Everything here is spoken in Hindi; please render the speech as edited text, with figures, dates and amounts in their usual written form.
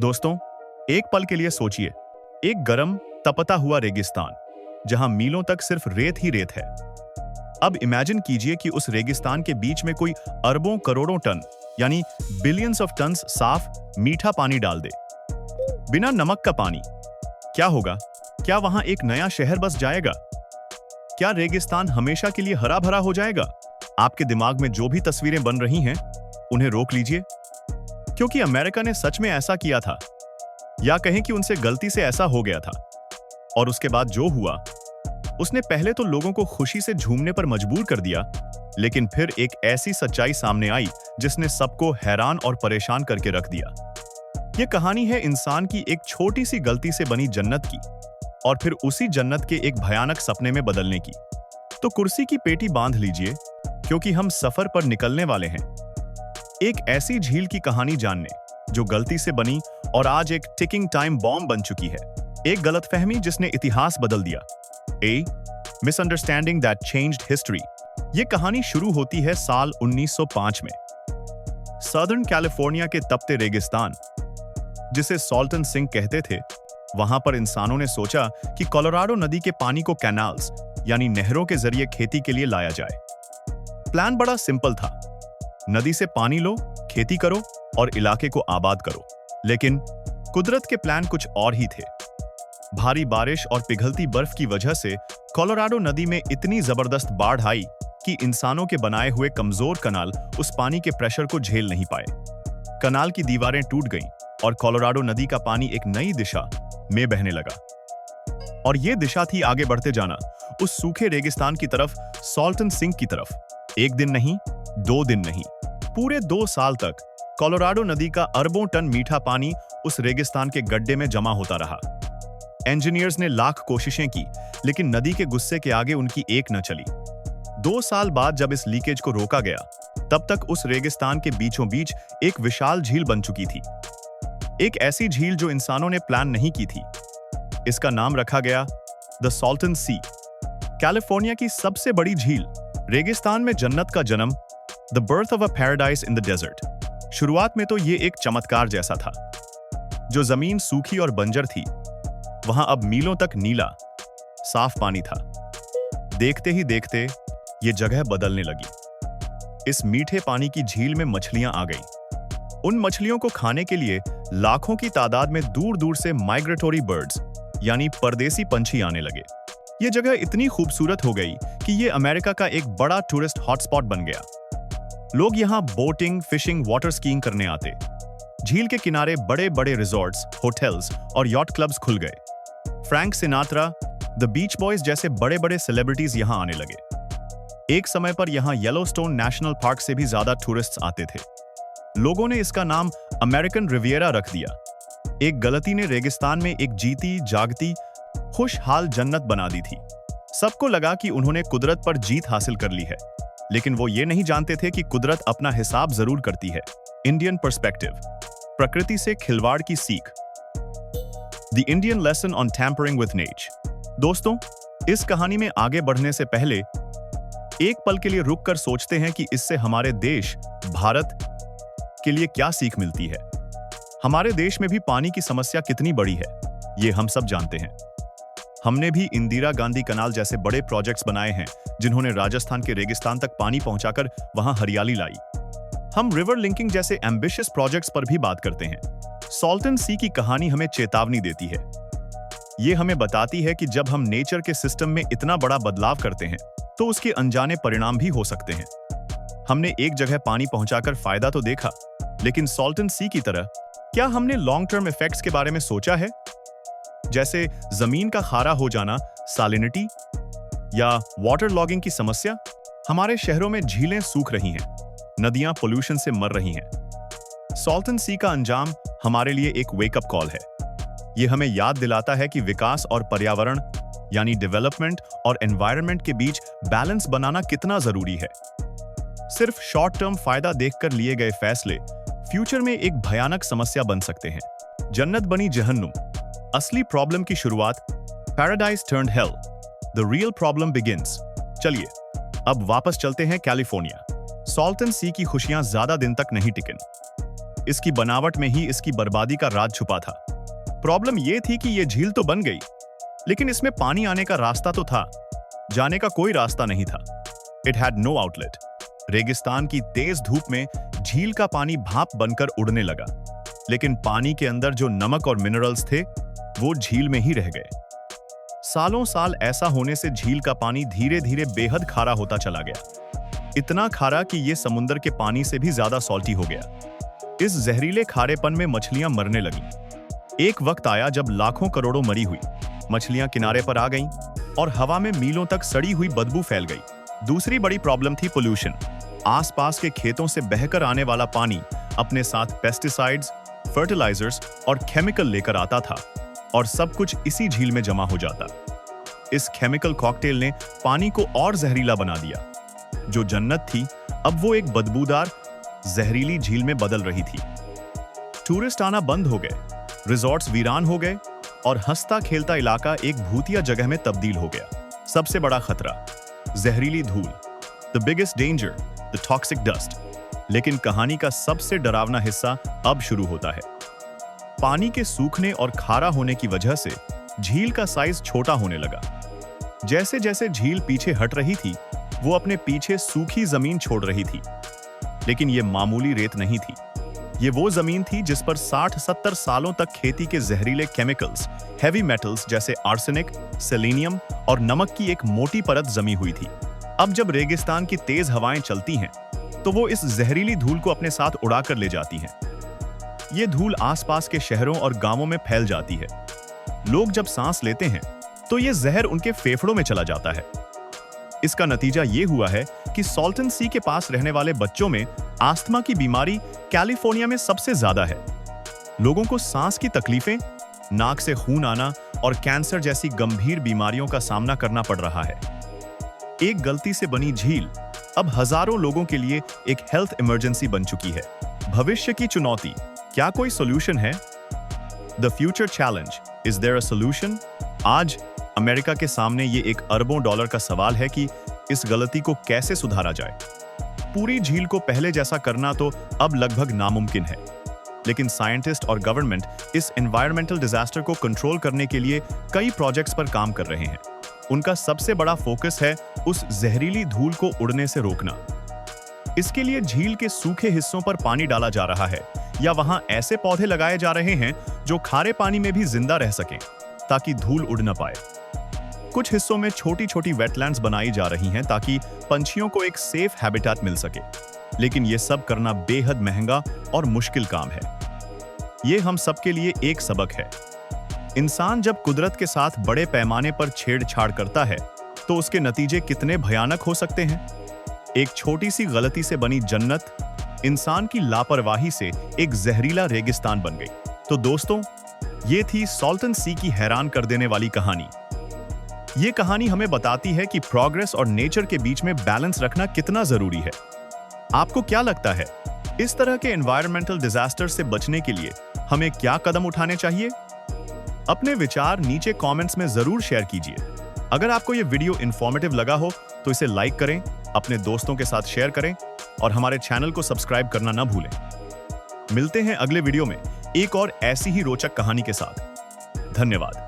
दोस्तों, एक पल के लिए सोचिए, एक गरम तपता हुआ रेगिस्तान जहां मीलों तक सिर्फ रेत ही रेत है। अब इमेजिन कीजिए कि उस रेगिस्तान के बीच में कोई अरबों करोड़ों टन यानी बिलियंस ऑफ टन्स साफ मीठा पानी डाल दे। बिना नमक का पानी। क्या होगा? क्या वहां एक नया शहर बस जाएगा? क्या रेगिस्तान हमेशा के लिए हरा भरा हो जाएगा? आपके दिमाग में जो भी तस्वीरें बन रही हैं, उन्हें रोक लीजिए, क्योंकि अमेरिका ने सच में ऐसा किया था, या कहें कि उनसे गलती से ऐसा हो गया था। और उसके बाद जो हुआ, उसने पहले तो लोगों को खुशी से झूमने पर मजबूर कर दिया, लेकिन फिर एक ऐसी सच्चाई सामने आई जिसने सबको हैरान और परेशान करके रख दिया। यह कहानी है इंसान की एक छोटी सी गलती से बनी जन्नत की, और फिर उसी जन्नत के एक भयानक सपने में बदलने की। तो कुर्सी की पेटी बांध लीजिए, क्योंकि हम सफर पर निकलने वाले हैं, एक ऐसी झील की कहानी जानने जो गलती से बनी और आज एक टिकिंग टाइम बॉम्ब बन चुकी है। एक गलतफहमी जिसने इतिहास बदल दिया। ए मिसअंडरस्टैंडिंग दैट चेंज्ड हिस्ट्री। ये कहानी शुरू होती है साल 1905 में। सदर्न कैलिफोर्निया के तपते रेगिस्तान, जिसे सॉल्टन सिंक कहते थे, वहां पर इंसानों ने सोचा कि कोलोराडो नदी के पानी को कैनाल्स यानी नहरों के जरिए खेती के लिए लाया जाए। प्लान बड़ा सिंपल था, नदी से पानी लो, खेती करो और इलाके को आबाद करो। लेकिन कुदरत के प्लान कुछ और ही थे। भारी बारिश और पिघलती बर्फ की वजह से कोलोराडो नदी में इतनी जबरदस्त बाढ़ आई कि इंसानों के बनाए हुए कमजोर कनाल उस पानी के प्रेशर को झेल नहीं पाए। कनाल की दीवारें टूट गईं और कोलोराडो नदी का पानी एक नई दिशा में बहने लगा। और यह दिशा थी आगे बढ़ते जाना, उस सूखे रेगिस्तान की तरफ, सॉल्टन सिंक की तरफ। एक दिन नहीं, 2 दिन नहीं, पूरे 2 साल तक कोलोराडो नदी का अरबों टन मीठा पानी उस रेगिस्तान के गड्ढे में जमा होता रहा। इंजीनियर्स ने लाख कोशिशें की, लेकिन नदी के गुस्से के आगे उनकी एक न चली। 2 साल बाद जब इस लीकेज को रोका गया, तब तक उस रेगिस्तान के बीचों बीच एक विशाल झील बन चुकी थी। एक ऐसी झील जो इंसानों ने प्लान नहीं की थी। इसका नाम रखा गया द सॉल्टन सी। कैलिफोर्निया की सबसे बड़ी झील, रेगिस्तान में जन्नत का जन्म, the birth of a paradise in the desert. शुरुआत में तो ये एक चमत्कार जैसा था। जो जमीन सूखी और बंजर थी, वहां अब मीलों तक नीला साफ पानी था। देखते ही देखते ये जगह बदलने लगी। इस मीठे पानी की झील में मछलियां आ गईं। उन मछलियों को खाने के लिए लाखों की तादाद में दूर दूर से माइग्रेटोरी बर्ड्स यानी परदेसी पंछी आने लगे। ये जगह इतनी खूबसूरत हो गई कि ये अमेरिका का एक बड़ा टूरिस्ट हॉटस्पॉट बन गया। लोग यहाँ बोटिंग, फिशिंग, वाटर स्कीइंग करने आते। झील के किनारे बड़े बड़े रिजॉर्ट्स, होटल्स और यॉट क्लब्स खुल गए। Frank Sinatra, the beach boys जैसे बड़े बड़े सेलिब्रिटीज यहाँ आने लगे। एक समय पर यहाँ येलोस्टोन नेशनल पार्क से भी ज्यादा टूरिस्ट्स आते थे। लोगों ने इसका नाम अमेरिकन रिवियरा रख दिया। एक गलती ने रेगिस्तान में एक जीती जागती खुशहाल जन्नत बना दी थी। सबको लगा कि उन्होंने कुदरत पर जीत हासिल कर ली है, लेकिन वो ये नहीं जानते थे कि कुदरत अपना हिसाब जरूर करती है। इंडियन पर्सपेक्टिव, प्रकृति से खिलवाड़ की सीख। The Indian lesson on tampering with nature. दोस्तों, इस कहानी में आगे बढ़ने से पहले एक पल के लिए रुक कर सोचते हैं कि इससे हमारे देश भारत के लिए क्या सीख मिलती है। हमारे देश में भी पानी की समस्या कितनी बड़ी है, ये हम सब जानते हैं। हमने भी इंदिरा गांधी कनाल जैसे बड़े प्रोजेक्ट्स बनाए हैं, जिन्होंने राजस्थान के रेगिस्तान तक पानी पहुंचाकर वहां हरियाली लाई। हम रिवर लिंकिंग जैसे एम्बिशियस प्रोजेक्ट्स पर भी बात करते हैं। सॉल्टन सी की कहानी हमें चेतावनी देती है। ये हमें बताती है कि जब हम नेचर के सिस्टम में इतना बड़ा बदलाव करते हैं, तो उसके अनजाने परिणाम भी हो सकते हैं। हमने एक जगह पानी पहुंचाकर फायदा तो देखा, लेकिन सॉल्टन सी की तरह क्या हमने लॉन्ग टर्म इफेक्ट्स के बारे में सोचा है? जैसे जमीन का खारा हो जाना, सालिनिटी, या वाटर लॉगिंग की समस्या। हमारे शहरों में झीलें सूख रही हैं, नदियां पोल्यूशन से मर रही हैं। सॉल्टन सी का अंजाम हमारे लिए एक वेकअप कॉल है। यह हमें याद दिलाता है कि विकास और पर्यावरण यानी डेवलपमेंट और एनवायरनमेंट के बीच बैलेंस बनाना कितना जरूरी है। सिर्फ शॉर्ट टर्म फायदा देखकर लिए गए फैसले फ्यूचर में एक भयानक समस्या बन सकते हैं। जन्नत बनी जहन्नुम। असली प्रॉब्लम की शुरुआत, paradise turned hello, the real problem begins. चलिए अब वापस चलते हैं कैलिफोर्निया। सॉल्टन सी की खुशियां ज्यादा दिन तक नहीं टिकन। इसकी बनावट में ही इसकी बर्बादी का राज छुपा था। प्रॉब्लम यह थी कि यह झील तो बन गई, लेकिन इसमें पानी आने का रास्ता तो था, जाने का कोई रास्ता नहीं था। It had no outlet. रेगिस्तान की तेज धूप में झील का पानी भाप बनकर उड़ने लगा, लेकिन पानी के अंदर जो नमक और मिनरल्स थे वो झील में ही रह गए। सालों साल ऐसा होने से झील का पानी धीरे धीरे बेहद खारा होता चला गया, इतना खारा कि यह समुद्र के पानी से भी ज्यादा सॉल्टी हो गया। इस जहरीले खारेपन में मछलियां मरने लगीं। एक वक्त आया जब लाखों करोड़ों मरी हुई मछलियां किनारे पर आ गईं और हवा में मीलों तक सड़ी हुई बदबू फैल गई। दूसरी बड़ी प्रॉब्लम थी पोल्यूशन। आसपास के खेतों से बहकर आने वाला पानी अपने साथ पेस्टिसाइड्स, फर्टिलाइजर्स और केमिकल लेकर आता था और सब कुछ इसी झील में जमा हो जाता। इस केमिकल कॉकटेल ने पानी को और जहरीला बना दिया। जो जन्नत थी अब वो एक बदबूदार जहरीली झील में बदल रही थी। टूरिस्ट आना बंद हो गए, रिजॉर्ट्स वीरान हो गए और हंसता खेलता इलाका एक भूतिया जगह में तब्दील हो गया। सबसे बड़ा खतरा जहरीली धूल, the biggest danger, the toxic dust. लेकिन कहानी का सबसे डरावना हिस्सा अब शुरू होता है। पानी के सूखने और खारा होने की वजह से झील का साइज छोटा होने लगा। जैसे जैसे झील पीछे हट रही थी, वो अपने पीछे सूखी जमीन छोड़ रही थी। लेकिन ये मामूली रेत नहीं थी, ये वो जमीन थी जिस पर 60-70 सालों तक खेती के जहरीले केमिकल्स, हैवी मेटल्स जैसे आर्सेनिक, सेलेनियम और नमक की एक मोटी परत जमी हुई थी। अब जब रेगिस्तान की तेज हवाएं चलती हैं, तो वो इस जहरीली धूल को अपने साथ उड़ाकर ले जाती हैं। ये धूल आसपास के शहरों और गांवों में फैल जाती है। लोग जब सांस लेते हैं, तो ये जहर उनके फेफड़ों में चला जाता है। इसका नतीजा ये हुआ है कि सॉल्टन सी के पास रहने वाले बच्चों में आस्थमा की बीमारी कैलिफोर्निया में सबसे ज्यादा है। लोगों को सांस की तकलीफें, नाक से खून आना और कैंसर जैसी गंभीर बीमारियों का सामना करना पड़ रहा है। एक गलती से बनी झील अब हजारों लोगों के लिए एक हेल्थ इमरजेंसी बन चुकी है। भविष्य की चुनौती, क्या कोई सॉल्यूशन है? The future challenge, is there a solution? आज अमेरिका के सामने ये एक अरबों डॉलर का सवाल है कि इस गलती को कैसे सुधारा जाए। पूरी झील को पहले जैसा करना तो अब लगभग नामुमकिन है, लेकिन साइंटिस्ट और गवर्नमेंट इस एनवायरमेंटल डिजास्टर को कंट्रोल करने के लिए कई प्रोजेक्ट्स पर काम कर रहे हैं। उनका सबसे बड़ा फोकस है उस जहरीली धूल को उड़ने से रोकना। इसके लिए झील के सूखे हिस्सों पर पानी डाला जा रहा है या वहां ऐसे पौधे लगाए जा रहे हैं जो खारे पानी में भी जिंदा रह सकें, ताकि धूल उड़ न पाए। कुछ हिस्सों में छोटी छोटी वेटलैंड्स बनाई जा रही हैं ताकि पंछियों को एक सेफ हैबिटेट मिल सके। लेकिन यह सब करना बेहद महंगा और मुश्किल काम है। ये हम सबके लिए एक सबक है। इंसान जब कुदरत के साथ बड़े पैमाने पर छेड़छाड़ करता है, तो उसके नतीजे कितने भयानक हो सकते हैं। एक छोटी सी गलती से बनी जन्नत इंसान की लापरवाही से एक जहरीला रेगिस्तान बन गई। तो दोस्तों, ये थी सॉल्टन सी की हैरान कर देने वाली कहानी। ये कहानी हमें बताती है कि प्रोग्रेस और नेचर के बीच में बैलेंस रखना कितना जरूरी है। आपको क्या लगता है, इस तरह के एनवायरमेंटल डिजास्टर से बचने के लिए हमें क्या कदम उठाने चाहिए? अपने विचार नीचे कमेंट्स में जरूर शेयर कीजिए। अगर आपको ये वीडियो इंफॉर्मेटिव लगा हो तो इसे लाइक करें, अपने दोस्तों के साथ शेयर करें और हमारे चैनल को सब्सक्राइब करना ना भूलें। मिलते हैं अगले वीडियो में एक और ऐसी ही रोचक कहानी के साथ। धन्यवाद।